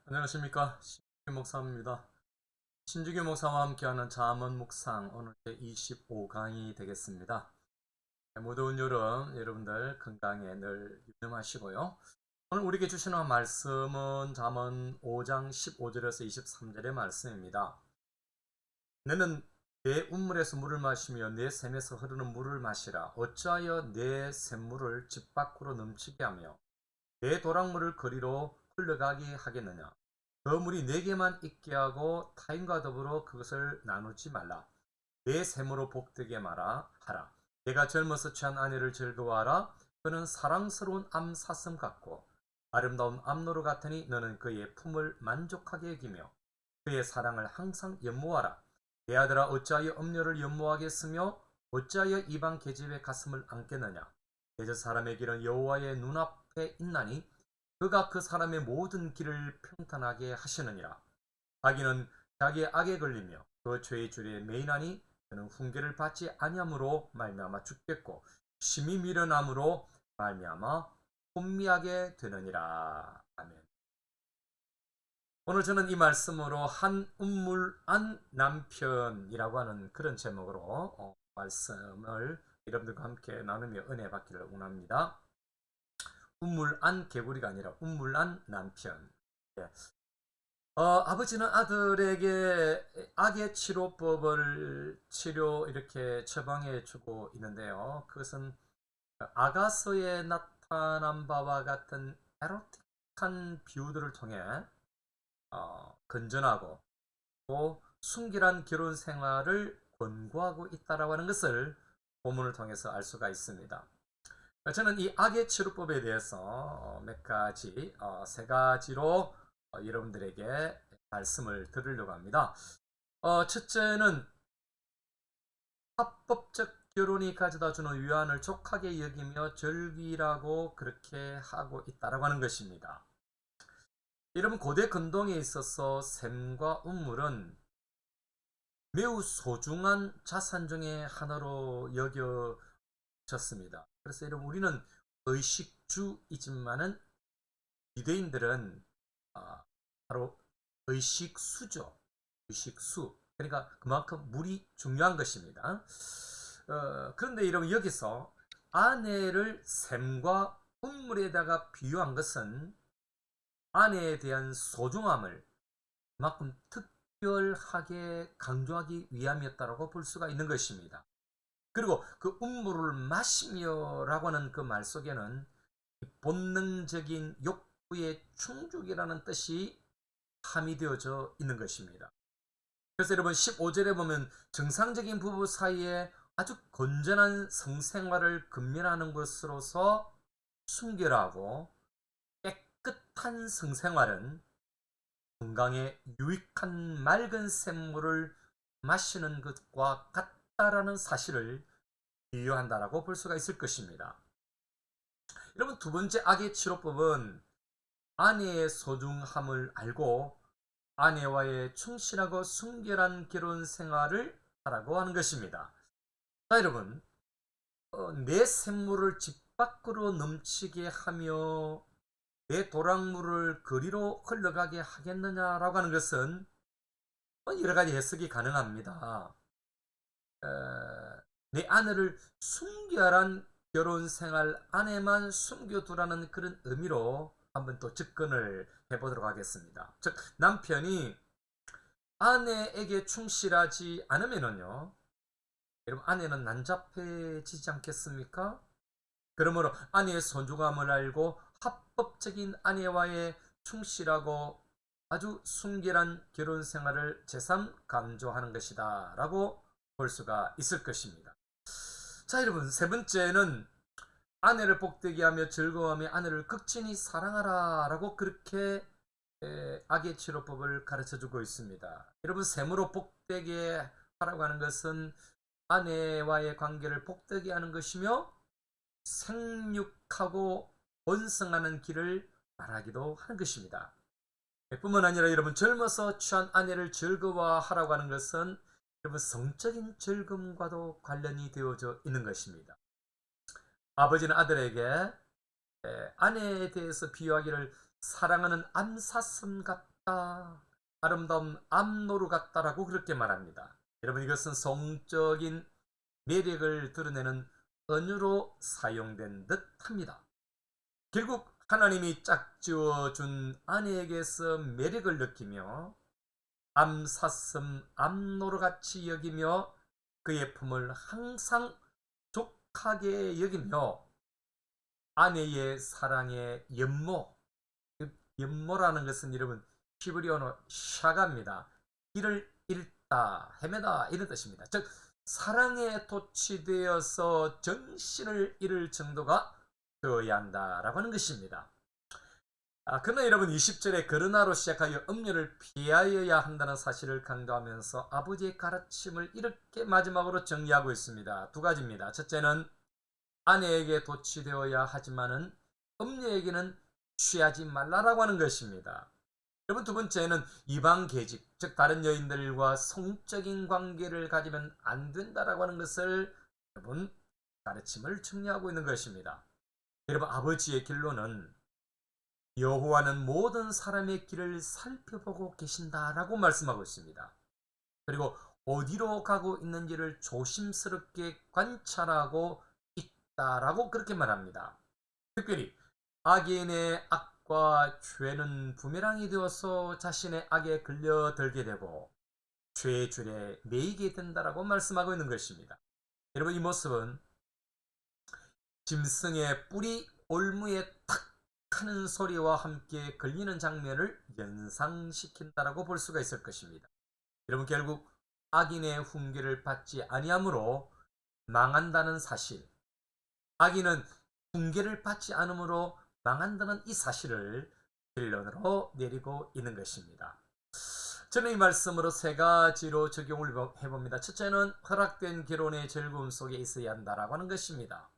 안녕하십니까. 신주기 목사입니다. 신주기 목사와 함께하는 잠언 묵상 오늘 제 25강이 되겠습니다. 무더운 여름 여러분들 건강에 늘 유념하시고요. 오늘 우리에게 주시는 말씀은 잠언 5장 15절에서 23절의 말씀입니다. 너는 내 운물에서 물을 마시며 내 샘에서 흐르는 물을 마시라. 어찌하여 내 샘물을 집 밖으로 넘치게 하며 내 도랑물을 거리로 흘러가게 하겠느냐. 그 물이 내게만 있게 하고 타인과 더불어 그것을 나누지 말라. 내 샘으로 복되게 마라 하라. 내가 젊어서 취한 아내를 즐거워하라. 그는 사랑스러운 암사슴 같고 아름다운 암노루 같으니 너는 그의 품을 만족하게 여기며 그의 사랑을 항상 연모하라. 내 아들아 어찌하여 음료를 연모하겠으며 어찌하여 이방 계집의 가슴을 안겠느냐. 대저 사람의 길은 여호와의 눈앞에 있나니 그가 그 사람의 모든 길을 평탄하게 하시느니라. 악인은 자기의 악에 걸리며 그 죄의 줄에 매인하니 그는 훈계를 받지 아니함으로 말미암아 죽겠고 심히 미련함으로 말미암아 혼미하게 되느니라. 아멘. 오늘 저는 이 말씀으로 한 운물한 남편이라고 하는 그런 제목으로 말씀을 여러분들과 함께 나누며 은혜 받기를 원합니다. 운물안 개구리가 아니라 운물안 남편. 예. 아버지는 아들에게 악의 치료법을 이렇게 처방해 주고 있는데요. 그것은 아가서에 나타난 바와 같은 에로틱한 비유들을 통해 건전하고 또 순결한 결혼 생활을 권고하고 있다라고 하는 것을 본문을 통해서 알 수가 있습니다. 저는 이 악의 치료법에 대해서 몇 가지, 세 가지로 여러분들에게 말씀을 드리려고 합니다. 첫째는 합법적 결혼이 가져다 주는 유한을 족하게 여기며 절기라고 그렇게 하고 있다라고 하는 것입니다. 여러분, 고대 근동에 있어서 샘과 운물은 매우 소중한 자산 중의 하나로 여겨졌습니다. 그래서 여러분, 우리는 의식주이지만은 유대인들은 바로 의식수죠. 의식수. 그러니까 그만큼 물이 중요한 것입니다. 그런데 여러분, 여기서 아내를 샘과 운물에다가 비유한 것은 아내에 대한 소중함을 그만큼 특별하게 강조하기 위함이었다고 볼 수가 있는 것입니다. 그리고 그 운물을 마시며 라고 하는 그 말 속에는 본능적인 욕구의 충족이라는 뜻이 함의되어져 있는 것입니다. 그래서 여러분 15절에 보면 정상적인 부부 사이에 아주 건전한 성생활을 근면하는 것으로서 순결하고 깨끗한 성생활은 건강에 유익한 맑은 샘물을 마시는 것과 같다라는 사실을 비유한다라고 볼 수가 있을 것입니다. 여러분, 두 번째 악의 치료법은 아내의 소중함을 알고 아내와의 충실하고 순결한 결혼 생활을 하라고 하는 것입니다. 자, 여러분, 내 샘물을 집 밖으로 넘치게 하며 내 도랑물을 거리로 흘러가게 하겠느냐라고 하는 것은 여러 가지 해석이 가능합니다. 내 아내를 순결한 결혼 생활 안에만 숨겨두라는 그런 의미로 한번 또 접근을 해보도록 하겠습니다. 즉, 남편이 아내에게 충실하지 않으면요, 여러분, 아내는 난잡해지지 않겠습니까? 그러므로 아내의 소중함을 알고 합법적인 아내와의 충실하고 아주 순결한 결혼 생활을 제삼 강조하는 것이다 라고 볼 수가 있을 것입니다. 자, 여러분, 세 번째는 아내를 복되게 하며 즐거워하며 아내를 극진히 사랑하라 라고 그렇게 악의 치료법을 가르쳐 주고 있습니다. 여러분, 샘으로 복되게 하라고 하는 것은 아내와의 관계를 복되게 하는 것이며 생육하고 번성하는 길을 말하기도 하는 것입니다. 뿐만 아니라 여러분, 젊어서 취한 아내를 즐거워하라고 하는 것은 여러분, 성적인 즐거움과도 관련이 되어져 있는 것입니다. 아버지는 아들에게 아내에 대해서 비유하기를 사랑하는 암사슴 같다. 아름다운 암노루 같다라고 그렇게 말합니다. 여러분, 이것은 성적인 매력을 드러내는 은유로 사용된 듯 합니다. 결국 하나님이 짝지어 준 아내에게서 매력을 느끼며 암사슴 암노루같이 여기며 그의 품을 항상 족하게 여기며 아내의 사랑의 연모, 연모라는 것은 여러분 히브리어로 샤가입니다. 길을 잃다, 헤매다 이런 뜻입니다. 즉 사랑에 도취되어서 정신을 잃을 정도가 되어야 한다라고 하는 것입니다. 그러나 여러분 20절에 그러나로 시작하여 음료를 피하여야 한다는 사실을 강조하면서 아버지의 가르침을 이렇게 마지막으로 정리하고 있습니다. 두 가지입니다. 첫째는 아내에게 도취되어야 하지만은 음료에게는 취하지 말라라고 하는 것입니다. 여러분 두 번째는 이방 계집, 즉 다른 여인들과 성적인 관계를 가지면 안 된다라고 하는 것을 여러분 가르침을 정리하고 있는 것입니다. 여러분 아버지의 결론은 여호와는 모든 사람의 길을 살펴보고 계신다라고 말씀하고 있습니다. 그리고 어디로 가고 있는지를 조심스럽게 관찰하고 있다라고 그렇게 말합니다. 특별히 악인의 악과 죄는 부메랑이 되어서 자신의 악에 끌려들게 되고 죄의 줄에 매이게 된다라고 말씀하고 있는 것입니다. 여러분 이 모습은 짐승의 뿔이 올무에 탁 하는 소리와 함께 걸리는 장면을 연상시킨다라고 볼 수가 있을 것입니다. 여러분 결국 악인의 훈계를 받지 아니하므로 망한다는 사실, 악인은 훈계를 받지 않으므로 망한다는 이 사실을 결론으로 내리고 있는 것입니다. 저는 이 말씀으로 세 가지로 적용을 해봅니다. 첫째는 허락된 결혼의 즐거움 속에 있어야 한다라고 하는 것입니다.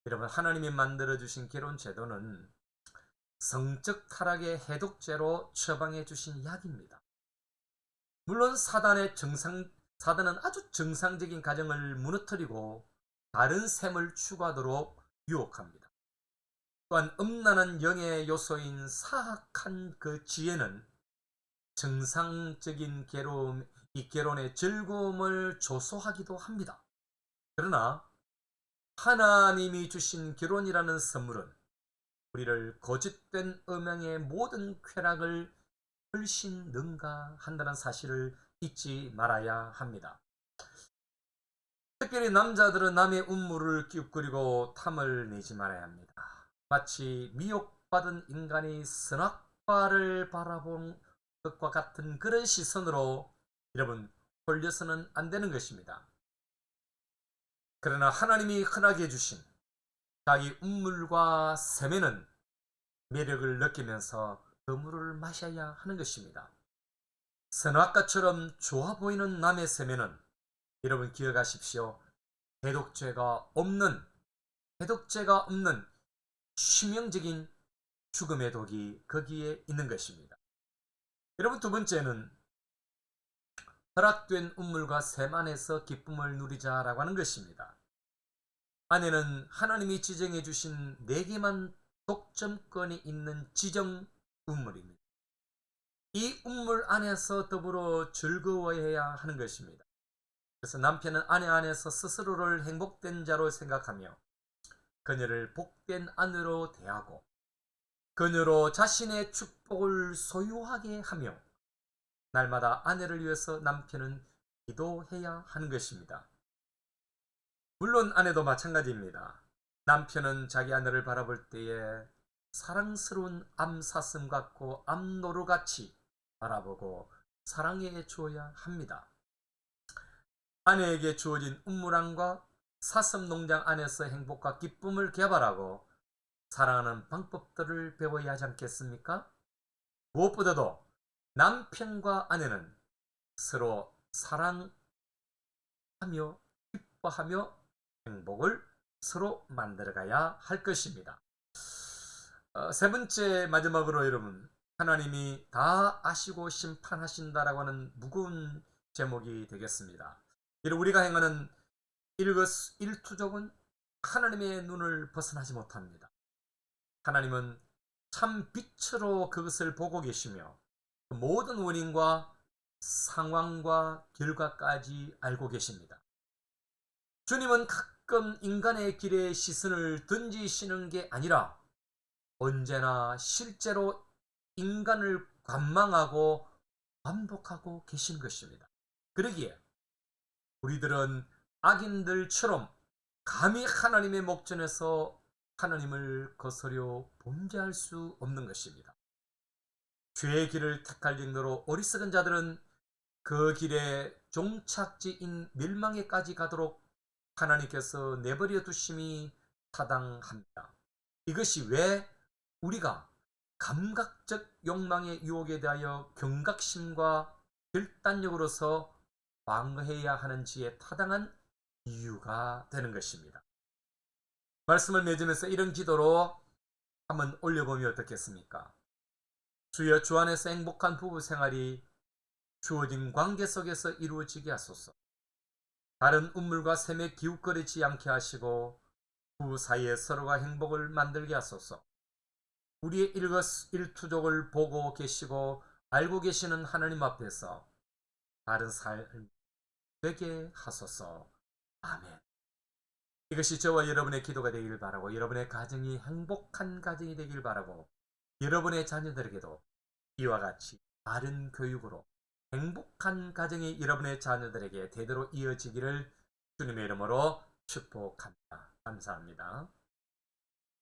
여러분 사하나님이 만들어주신 결혼 제도는 성적 타락의 해독제로 처방해 주신 약입니다. 물론 사단은 아주 정상적인 가정을 무너뜨리고 다른 셈을 추구하도록 유혹합니다. 또한 음란한 영의 요소인 사악한 그 지혜는 정상적인 이 결혼의 즐거움을 조소하기도 합니다. 그러나 하나님이 주신 결혼이라는 선물은 우리를 거짓된 음행의 모든 쾌락을 훨씬 능가한다는 사실을 잊지 말아야 합니다. 특별히 남자들은 남의 음물을 끼웃거리고 탐을 내지 말아야 합니다. 마치 미혹받은 인간이 선악과를 바라본 것과 같은 그런 시선으로 여러분 홀려서는 안 되는 것입니다. 그러나 하나님이 흔하게 주신 자기 음물과 세면은 매력을 느끼면서 그 물을 마셔야 하는 것입니다. 선악과처럼 좋아 보이는 남의 세면은 여러분 기억하십시오. 해독제가 없는 치명적인 죽음의 독이 거기에 있는 것입니다. 여러분 두 번째는 허락된 음물과 셈 안에서 기쁨을 누리자라고 하는 것입니다. 아내는 하나님이 지정해 주신 4개만 독점권이 있는 지정 음물입니다. 이 음물 안에서 더불어 즐거워해야 하는 것입니다. 그래서 남편은 아내 안에서 스스로를 행복된 자로 생각하며 그녀를 복된 아내로 대하고 그녀로 자신의 축복을 소유하게 하며 날마다 아내를 위해서 남편은 기도해야 하는 것입니다. 물론 아내도 마찬가지입니다. 남편은 자기 아내를 바라볼 때에 사랑스러운 암사슴 같고 암노루 같이 바라보고 사랑해 주어야 합니다. 아내에게 주어진 음물안과 사슴 농장 안에서 행복과 기쁨을 개발하고 사랑하는 방법들을 배워야 하지 않겠습니까? 무엇보다도 남편과 아내는 서로 사랑하며 기뻐하며 행복을 서로 만들어가야 할 것입니다. 세 번째 마지막으로 여러분 하나님이 다 아시고 심판하신다라고 하는 무거운 제목이 되겠습니다. 우리가 행하는 일거일투족은 하나님의 눈을 벗어나지 못합니다. 하나님은 참 빛으로 그것을 보고 계시며 그 모든 원인과 상황과 결과까지 알고 계십니다. 주님은 가끔 인간의 길에 시선을 던지시는 게 아니라 언제나 실제로 인간을 관망하고 반복하고 계신 것입니다. 그러기에 우리들은 악인들처럼 감히 하나님의 목전에서 하나님을 거스려 범죄할 수 없는 것입니다. 죄의 길을 택할 정도로 어리석은 자들은 그 길에 종착지인 멸망에까지 가도록 하나님께서 내버려 두심이 타당합니다. 이것이 왜 우리가 감각적 욕망의 유혹에 대하여 경각심과 결단력으로서 방어해야 하는지에 타당한 이유가 되는 것입니다. 말씀을 맺으면서 이런 기도로 한번 올려보면 어떻겠습니까? 주여, 주 안에서 행복한 부부 생활이 주어진 관계 속에서 이루어지게 하소서. 다른 운물과 셈에 기웃거리지 않게 하시고 부부 사이에 서로가 행복을 만들게 하소서. 우리의 일거일투족을 보고 계시고 알고 계시는 하나님 앞에서 다른 삶 되게 하소서. 아멘. 이것이 저와 여러분의 기도가 되기를 바라고, 여러분의 가정이 행복한 가정이 되기를 바라고, 여러분의 자녀들에게도 이와 같이 바른 교육으로 행복한 가정이 여러분의 자녀들에게 대대로 이어지기를 주님의 이름으로 축복합니다. 감사합니다.